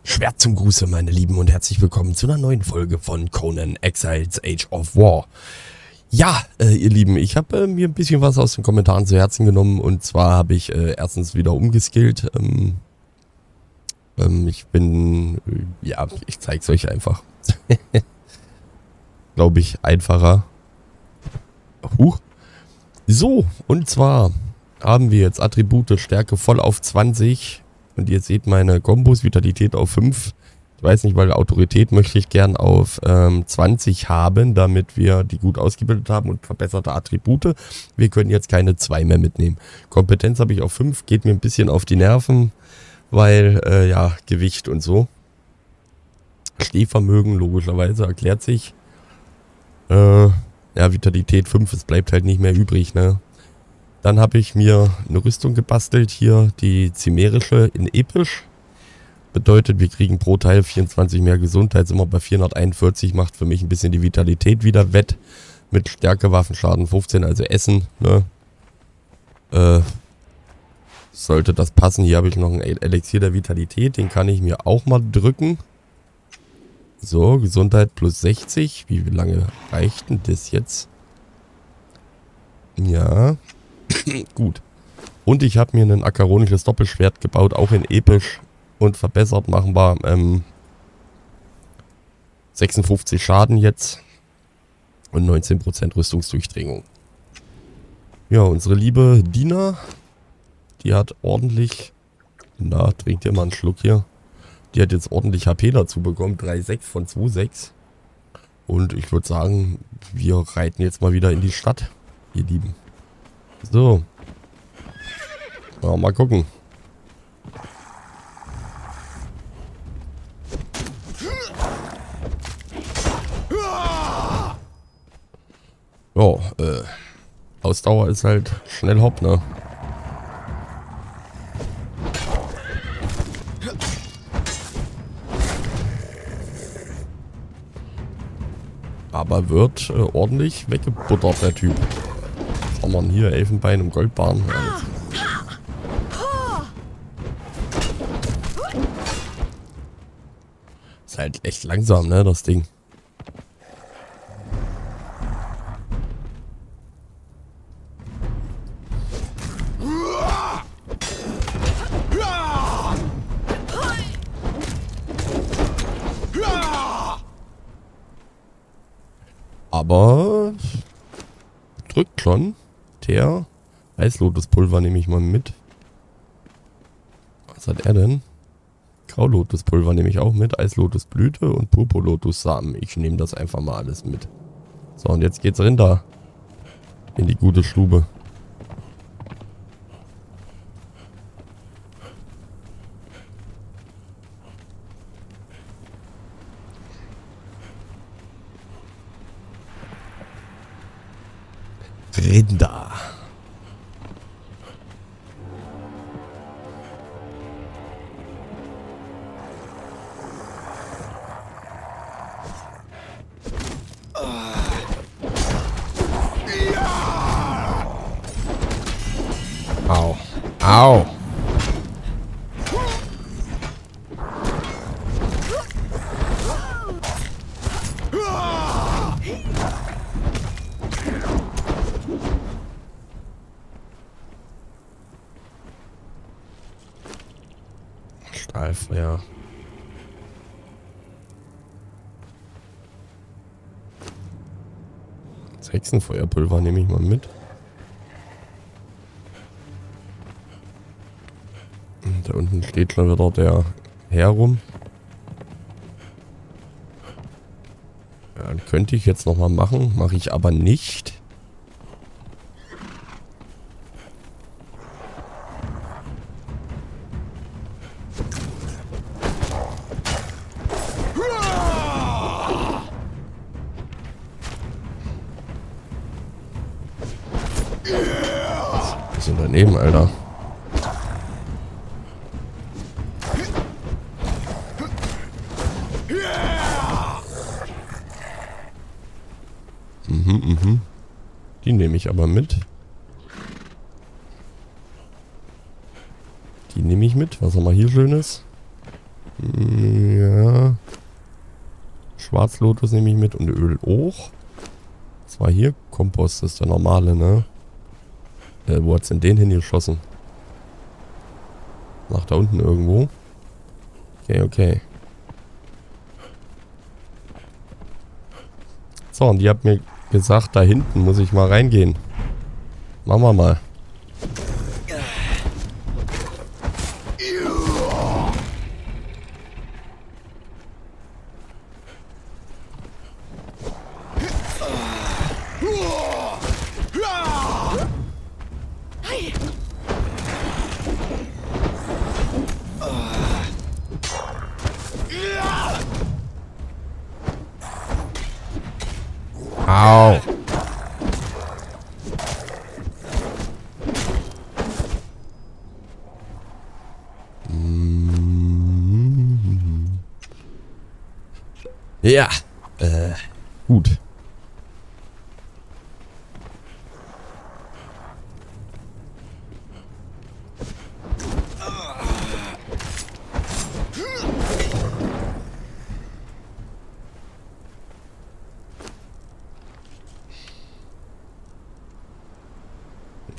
Schwert zum Gruße, meine Lieben, und herzlich willkommen zu einer neuen Folge von Conan Exiles, Age of War. Ja, ihr Lieben, ich habe mir ein bisschen was aus den Kommentaren zu Herzen genommen, und zwar habe ich erstens wieder umgeskillt. Ich bin, ja, ich zeige es euch einfach. Glaube ich, einfacher. So, und zwar haben wir jetzt Attribute Stärke voll auf 20. Und ihr seht meine Kombos, Vitalität auf 5. Ich weiß nicht, weil Autorität möchte ich gern auf 20 haben, damit wir die gut ausgebildet haben und verbesserte Attribute. Wir können jetzt keine 2 mehr mitnehmen. Kompetenz habe ich auf 5, geht mir ein bisschen auf die Nerven, weil, ja, Gewicht und so. Stehvermögen, logischerweise, erklärt sich. Ja, Vitalität 5, es bleibt halt nicht mehr übrig, ne? Dann habe ich mir eine Rüstung gebastelt, hier die chimärische in episch. Bedeutet, wir kriegen pro Teil 24 mehr Gesundheit, sind wir bei 441, macht für mich ein bisschen die Vitalität wieder wett. Mit Stärke, Waffenschaden 15, also Essen, ne? Sollte das passen. Hier habe ich noch ein Elixier der Vitalität, den kann ich mir auch mal drücken. So, Gesundheit plus 60. Wie lange reicht denn das jetzt? Ja, gut. Und ich habe mir ein akaronisches Doppelschwert gebaut, auch in episch und verbessert. Machen wir 56 Schaden jetzt und 19% Rüstungsdurchdringung. Ja, unsere liebe Dina, die hat ordentlich, na, trinkt ihr mal einen Schluck hier. Die hat jetzt ordentlich HP dazu bekommen, 3,6 von 2,6. Und ich würde sagen, wir reiten jetzt mal wieder in die Stadt, ihr Lieben. So. Ja, mal gucken. Ja, Ausdauer ist halt schnell hopp, ne? Aber wird ordentlich weggebuttert, der Typ. Was haben wir denn hier? Elfenbein und Goldbarren. Alles. Ist halt echt langsam, ne, das Ding. Aber drückt schon. Der Eislotuspulver nehme ich mal mit. Was hat er denn? Graulotuspulver nehme ich auch mit. Eislotusblüte und Purpurlotussamen. Ich nehme das einfach mal alles mit. So, und jetzt geht's runter. In die gute Stube. Rinder. Au. Au. Stahlfeuer. Das Hexenfeuerpulver nehme ich mal mit. Und da unten steht schon wieder der Herr rum. Ja, dann könnte ich jetzt nochmal machen. Mache ich aber nicht. Bisschen daneben, Alter. Die nehme ich aber mit. Die nehme ich mit. Was haben wir hier Schönes? Ja. Schwarzlotus nehme ich mit und Öl auch. Das war hier. Kompost ist der normale, ne? Wo hat's denn den hingeschossen? Nach da unten irgendwo. Okay, okay. So, und die hat mir gesagt, da hinten muss ich mal reingehen. Machen wir mal. Au. Ja. Gut.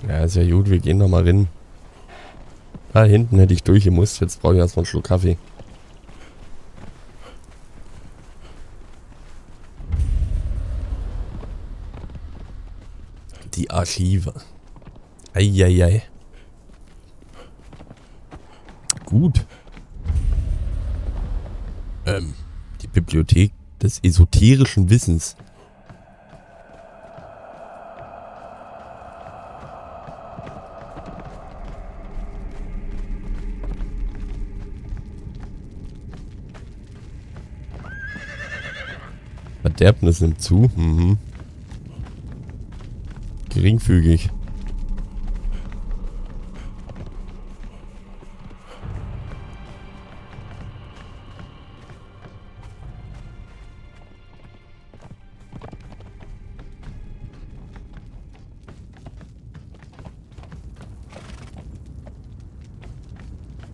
Ja, ist ja gut, wir gehen da mal rein. Da hinten hätte ich durchgemusst, jetzt brauche ich erstmal einen Schluck Kaffee. Die Archive. Eieiei. Gut. Die Bibliothek des esoterischen Wissens. Verderbnis nimmt zu. Mhm. Geringfügig.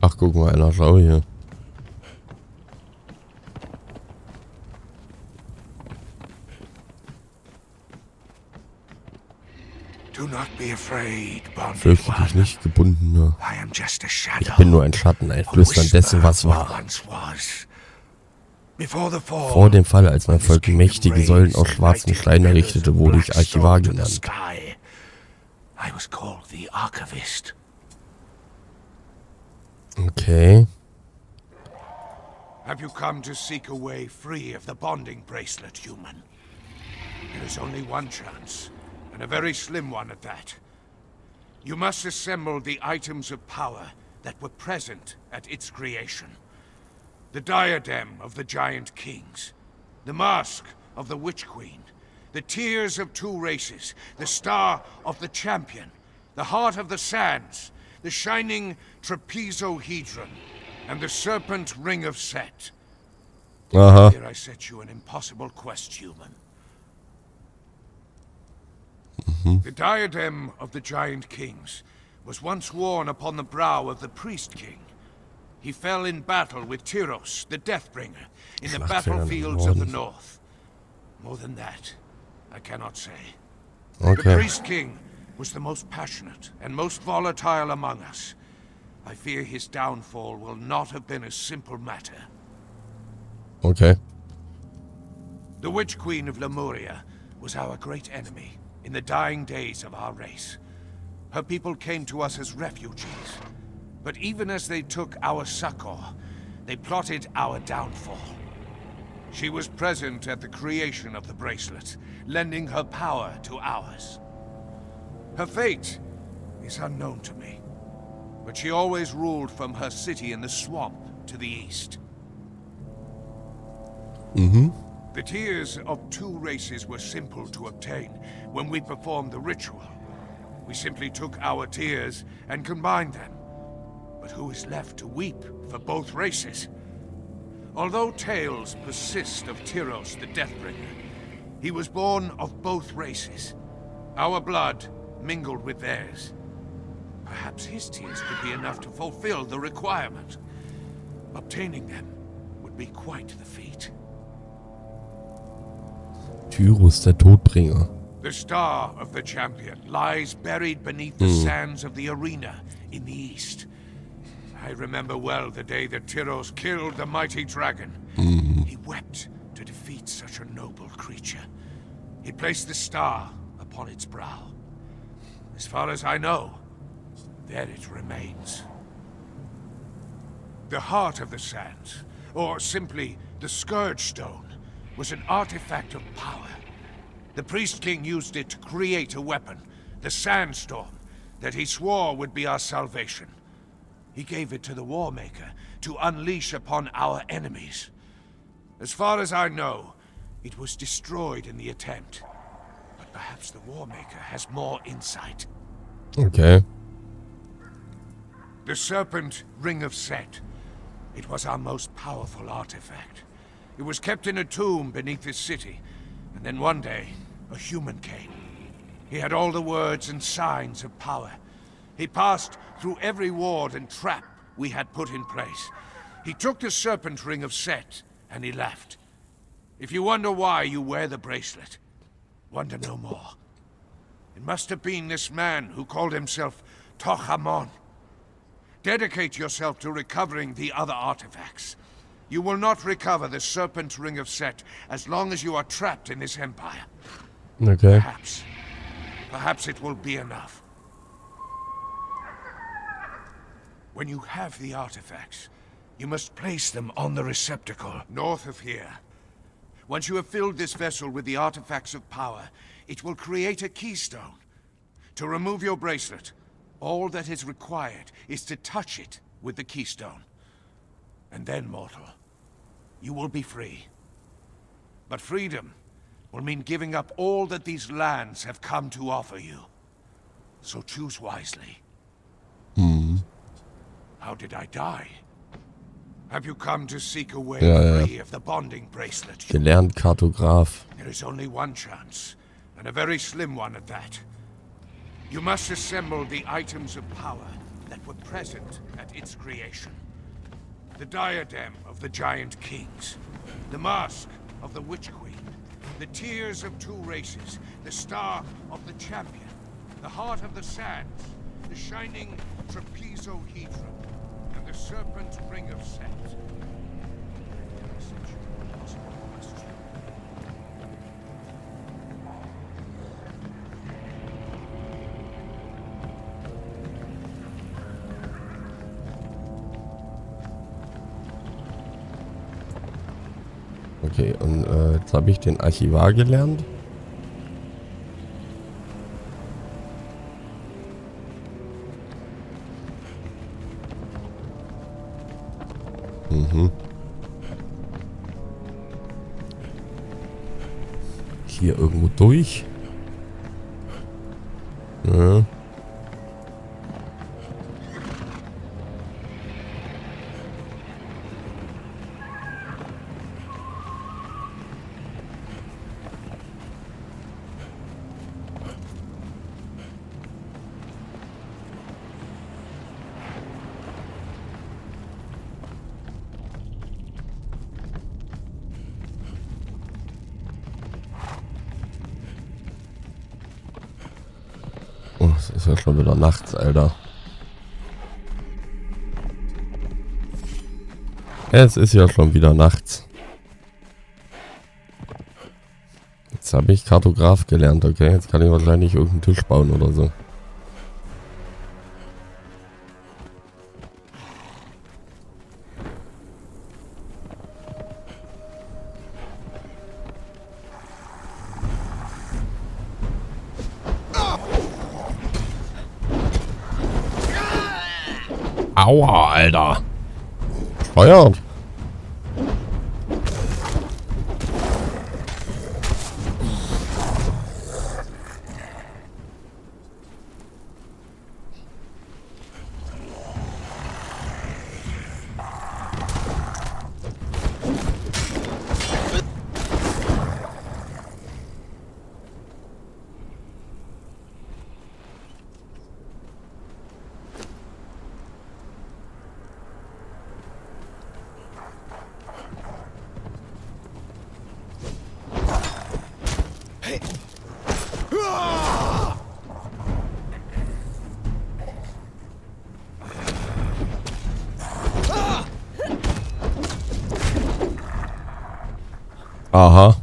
Ach, guck mal, einer, schau hier. Fürchte dich nicht, Gebundener. Ich bin nur ein Schatten, ein Flüstern dessen, was war. Vor dem Fall, als mein Volk mächtige Säulen aus schwarzem Stein errichtete, wurde ich Archivar genannt. Okay. Have you come to seek a way free of the bonding bracelet, human? There is only one chance, and a very slim one at that. You must assemble the items of power that were present at its creation. The diadem of the giant kings, the mask of the witch queen, the tears of two races, the star of the champion, the heart of the sands, the shining trapezohedron, and the serpent ring of Set. Here I set you an impossible quest, human. The diadem of the giant kings was once worn upon the brow of the priest king. He fell in battle with Tyros, the Deathbringer, in the battlefields of the north. More than that, I cannot say. The priest king was the most passionate and most volatile among us. I fear his downfall will not have been a simple matter. Okay. The Witch Queen of Lemuria was our great enemy in the dying days of our race. Her people came to us as refugees, but even as they took our succor, they plotted our downfall. She was present at the creation of the bracelet, lending her power to ours. Her fate is unknown to me, but she always ruled from her city in the swamp to the east. The tears of two races were simple to obtain when we performed the ritual. We simply took our tears and combined them. But who is left to weep for both races? Although tales persist of Tyros the Deathbringer, he was born of both races. Our blood mingled with theirs. Perhaps his tears could be enough to fulfill the requirement. Obtaining them would be quite the feat. Tyrus, der Todbringer. The star of the champion lies buried beneath the sands of the arena in the east. I remember well the day that Tyros killed the mighty dragon. He wept to defeat such a noble creature. He placed the star upon its brow. As far as I know, there it remains. The heart of the sands, or simply the Scourge Stone, was an artifact of power. The Priest King used it to create a weapon, the Sandstorm, that he swore would be our salvation. He gave it to the Warmaker to unleash upon our enemies. As far as I know, it was destroyed in the attempt. But perhaps the Warmaker has more insight. Okay. The Serpent Ring of Set. It was our most powerful artifact. It was kept in a tomb beneath this city. And then one day, a human came. He had all the words and signs of power. He passed through every ward and trap we had put in place. He took the Serpent Ring of Set, and he left. If you wonder why you wear the bracelet, wonder no more. It must have been this man who called himself Tohamon. Dedicate yourself to recovering the other artifacts. You will not recover the Serpent Ring of Set as long as you are trapped in this empire. Okay. Perhaps it will be enough. When you have the artifacts, you must place them on the receptacle north of here. Once you have filled this vessel with the artifacts of power, it will create a keystone. To remove your bracelet, all that is required is to touch it with the keystone. And then, mortal, you will be free. But freedom will mean giving up all that these lands have come to offer you. So choose wisely. How did I die? Have you come to seek a way free of the bonding bracelet? Gelernt Kartograf. There is only one chance, and a very slim one at that. You must assemble the items of power that were present at its creation. The diadem of the giant kings, the mask of the witch queen, the tears of two races, the star of the champion, the heart of the sands, the shining trapezohedron, and the serpent ring of Set. Okay, und jetzt habe ich den Archivar gelernt. Hier irgendwo durch. Ja. Oh, es ist ja schon wieder nachts, Alter. Es ist ja schon wieder nachts. Jetzt habe ich Kartograf gelernt, okay? Jetzt kann ich wahrscheinlich irgendeinen Tisch bauen oder so. Aua, Alter. Steuert. Aha.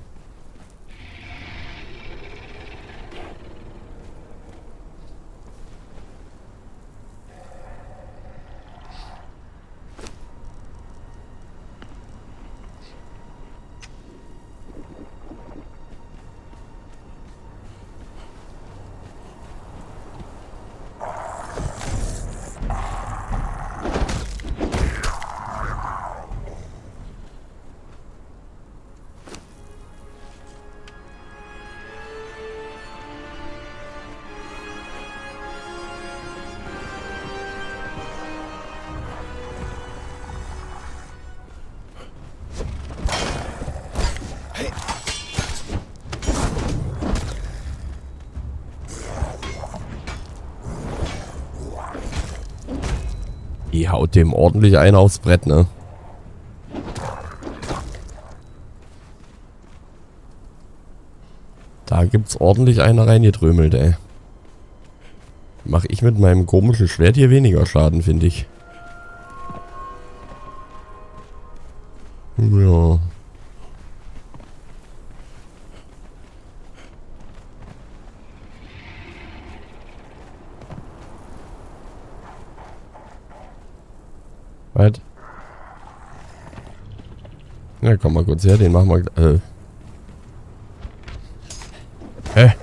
Die haut dem ordentlich einen aufs Brett, ne? Da gibt's ordentlich eine reingetrömelt, ey. Mach ich mit meinem komischen Schwert hier weniger Schaden, finde ich. Ja. Was? Ja, komm mal kurz her, den machen wir. Hä?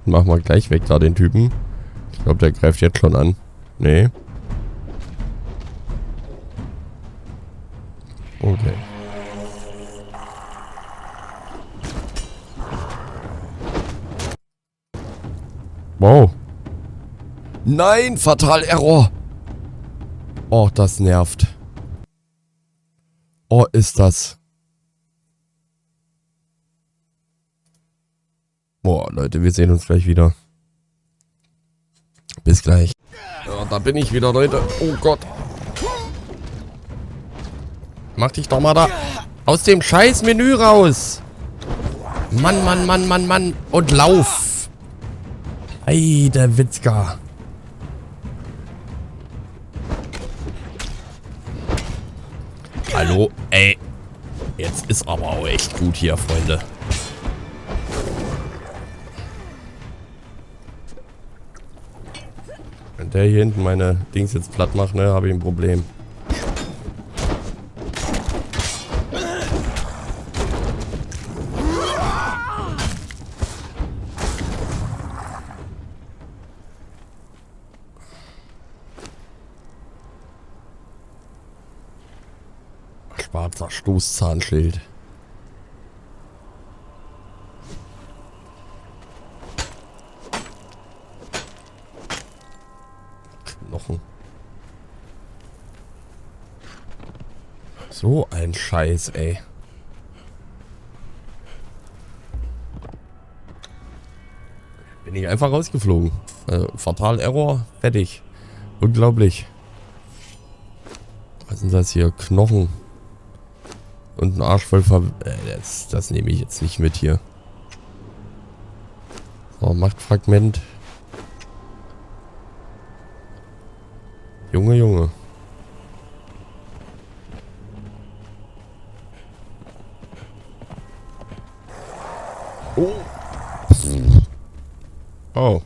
Machen wir gleich weg da den Typen. Ich glaube, der greift jetzt schon an. Nee. Okay. Wow. Nein, Fatal Error. Oh, das nervt. Oh, ist das. Boah, Leute, wir sehen uns gleich wieder. Bis gleich. Ja, da bin ich wieder, Leute. Oh Gott. Mach dich doch mal da aus dem scheiß Menü raus. Mann, Mann, Mann, Mann, Mann. Und lauf. Ei, der Witzka. Hallo, ey. Jetzt ist aber auch echt gut hier, Freunde. Wenn der hier hinten meine Dings jetzt platt macht, ne, habe ich ein Problem. Schwarzer Stoßzahnschild. Knochen. So ein Scheiß, ey. Bin ich einfach rausgeflogen. Fatal Error, fertig. Unglaublich. Was sind das hier? Knochen. Und ein Arsch voll das nehme ich jetzt nicht mit hier. So, Machtfragment. Junge, Junge. Oh. Oh.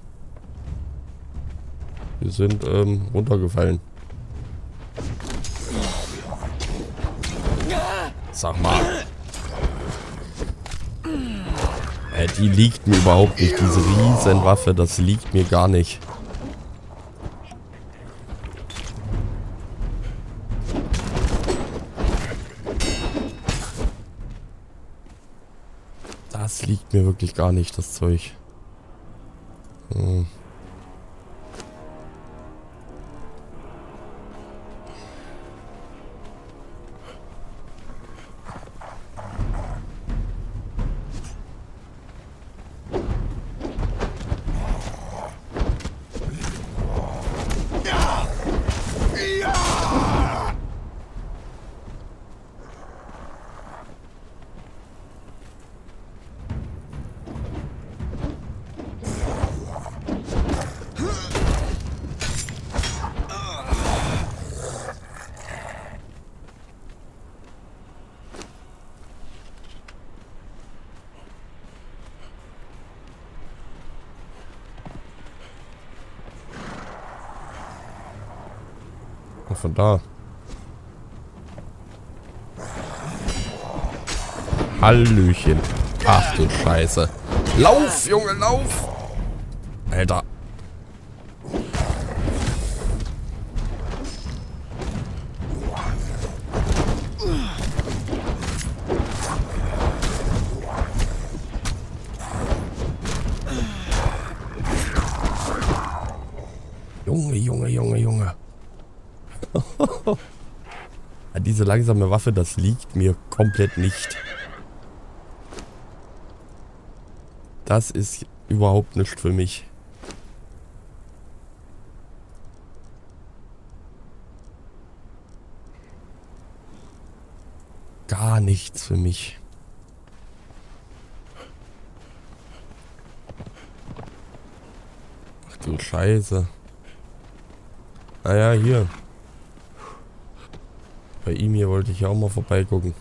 Wir sind runtergefallen. Sag mal. Die liegt mir überhaupt nicht. Diese riesen Waffe, das liegt mir gar nicht. Das liegt mir wirklich gar nicht, das Zeug. Hm. Und von da. Hallöchen. Ach du Scheiße. Lauf, Junge, lauf! Alter. Junge. Diese langsame Waffe, das liegt mir komplett nicht. Das ist überhaupt nicht für mich. Gar nichts für mich. Ach du Scheiße. Ah ja, hier. Bei ihm hier wollte ich ja auch mal vorbeigucken.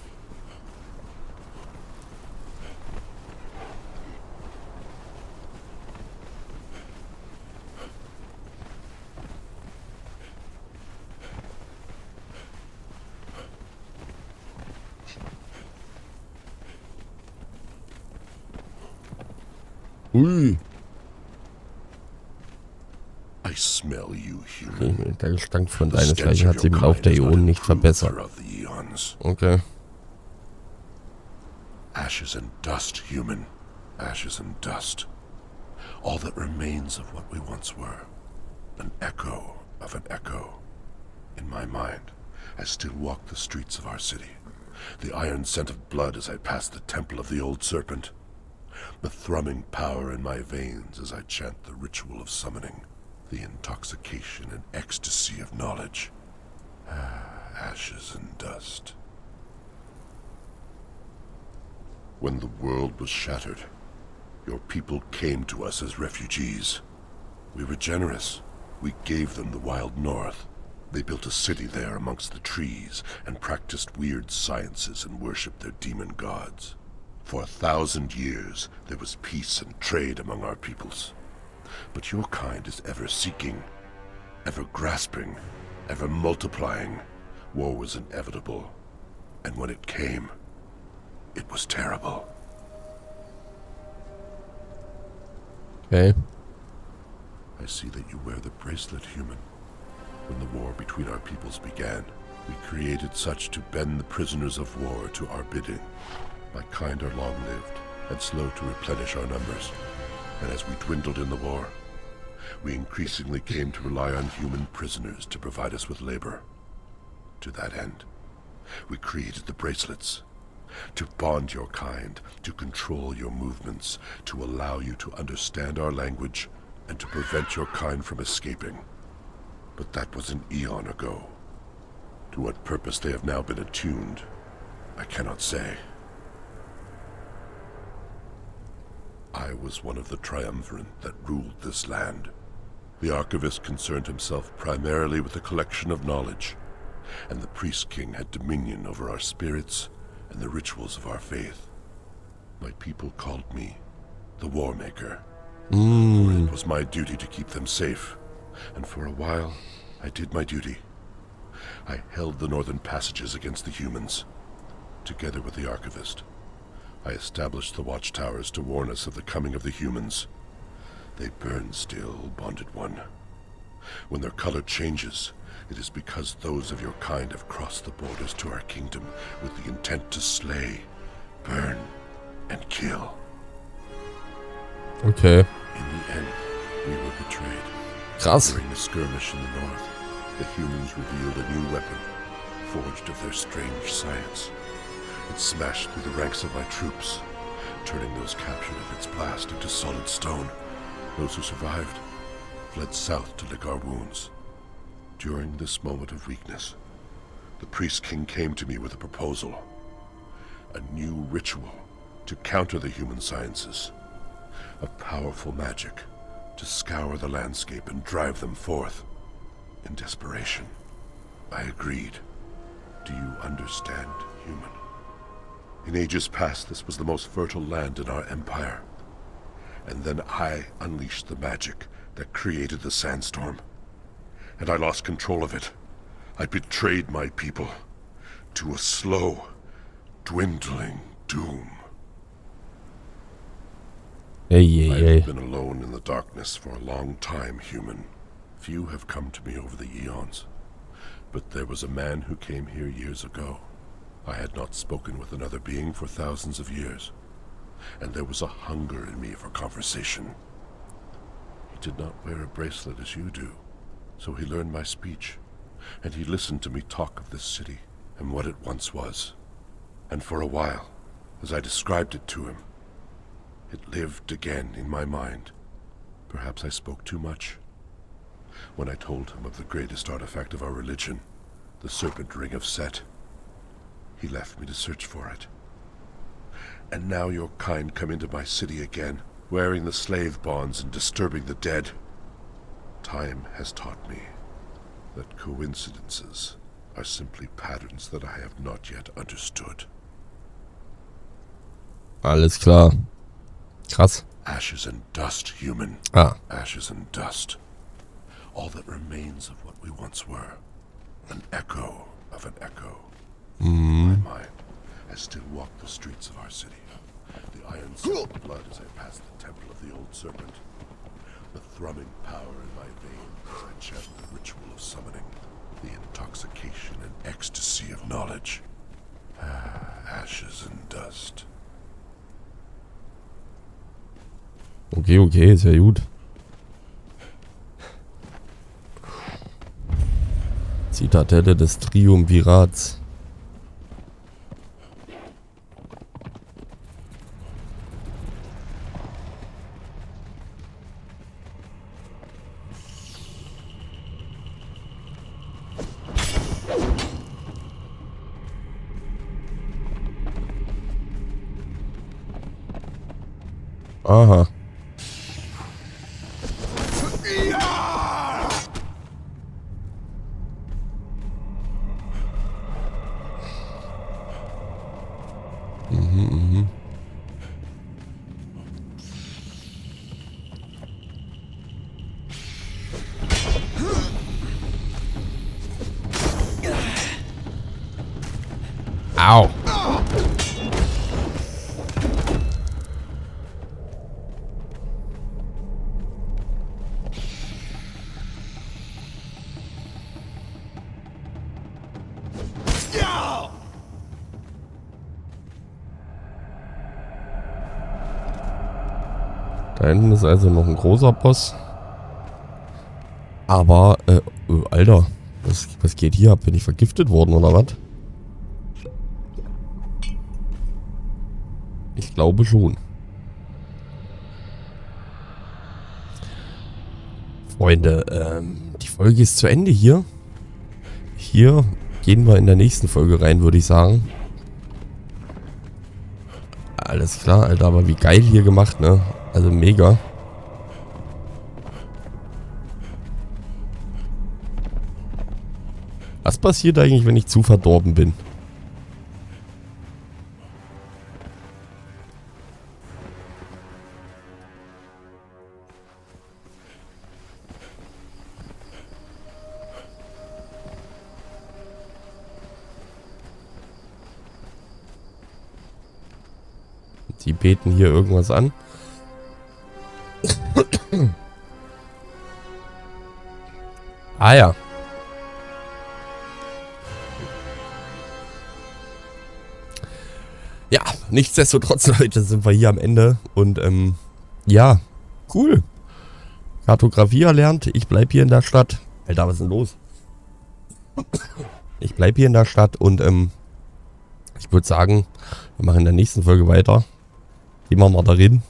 Ui. I smell you, human. Der Gestank von deinesgleichen hat sich im Lauf der Äonen nicht verbessert. Okay. Ashes and dust, human. Ashes and dust. All that remains of what we once were. An echo of an echo. In my mind, I still walk the streets of our city. The iron scent of blood as I pass the temple of the old serpent. The thrumming power in my veins as I chant the ritual of summoning. The intoxication and ecstasy of knowledge. Ashes and dust. When the world was shattered, your people came to us as refugees. We were generous. We gave them the wild north. They built a city there amongst the trees and practiced weird sciences and worshipped their demon gods. For 1,000 years, there was peace and trade among our peoples. But your kind is ever seeking, ever grasping, ever multiplying. War was inevitable, and when it came, it was terrible. Okay. I see that you wear the bracelet, human. When the war between our peoples began, we created such to bend the prisoners of war to our bidding. My kind are long-lived and slow to replenish our numbers. And as we dwindled in the war, we increasingly came to rely on human prisoners to provide us with labor. To that end, we created the bracelets. To bond your kind, to control your movements, to allow you to understand our language, and to prevent your kind from escaping. But that was an eon ago. To what purpose they have now been attuned, I cannot say. I was one of the triumvirate that ruled this land. The archivist concerned himself primarily with the collection of knowledge, and the priest king had dominion over our spirits and the rituals of our faith. My people called me the War Maker. For it was my duty to keep them safe, and for a while, I did my duty. I held the northern passages against the humans, together with the archivist. I established the watchtowers to warn us of the coming of the humans. They burn still, bonded one. When their color changes, it is because those of your kind have crossed the borders to our kingdom with the intent to slay, burn, and kill. Okay. In the end, we were betrayed. Krass. During the skirmish in the north, the humans revealed a new weapon, forged of their strange science. It smashed through the ranks of my troops, turning those captured in its blast into solid stone. Those who survived fled south to lick our wounds. During this moment of weakness, the priest king came to me with a proposal. A new ritual to counter the human sciences. A powerful magic to scour the landscape and drive them forth. In desperation, I agreed. Do you understand, human? In ages past, this was the most fertile land in our empire. And then I unleashed the magic that created the sandstorm. And I lost control of it. I betrayed my people to a slow, dwindling doom. Hey, I hey, hey. have been alone in the darkness for a long time, human. Few have come to me over the eons. But there was a man who came here years ago. I had not spoken with another being for thousands of years. And there was a hunger in me for conversation. He did not wear a bracelet as you do, so he learned my speech. And he listened to me talk of this city and what it once was. And for a while, as I described it to him, it lived again in my mind. Perhaps I spoke too much. When I told him of the greatest artifact of our religion, the serpent ring of Set, he left me to search for it. And now your kind come into my city again, wearing the slave bonds and disturbing the dead. Time has taught me that coincidences are simply patterns that I have not yet understood. Alles klar. Krass. Ashes and dust, human. Ah. Ashes and dust. All that remains of what we once were. An echo of an echo. My mind, I still walk the streets of our city. The iron silk blood as I pass the temple of the old serpent. The thrumming power in my veins as I chant the ritual of summoning. The intoxication and ecstasy of knowledge. Ashes and dust. Okay, okay, sehr gut. Zitadelle des Triumvirats. Aha. Au. Da hinten ist also noch ein großer Boss. Aber, Alter, was geht hier ab? Bin ich vergiftet worden oder was? Ich glaube schon. Freunde, die Folge ist zu Ende hier. Hier gehen wir in der nächsten Folge rein, würde ich sagen. Alles klar, Alter, aber wie geil hier gemacht, ne? Also mega. Was passiert eigentlich, wenn ich zu verdorben bin? Die beten hier irgendwas an. Ah ja. Ja, nichtsdestotrotz, Leute, sind wir hier am Ende. Und ja, cool. Kartografie erlernt. Ich bleib hier in der Stadt. Alter, was ist denn los? Ich bleib hier in der Stadt und ich würde sagen, wir machen in der nächsten Folge weiter. Gehen wir mal darin.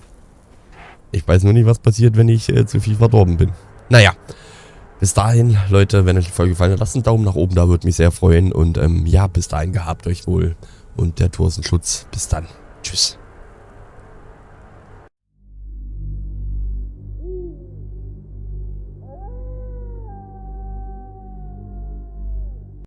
Ich weiß nur nicht, was passiert, wenn ich zu viel verdorben bin. Naja, bis dahin, Leute, wenn euch die Folge gefallen hat, lasst einen Daumen nach oben, da würde mich sehr freuen. Und ja, bis dahin, gehabt euch wohl. Und der Tor ist ein Schutz. Bis dann. Tschüss.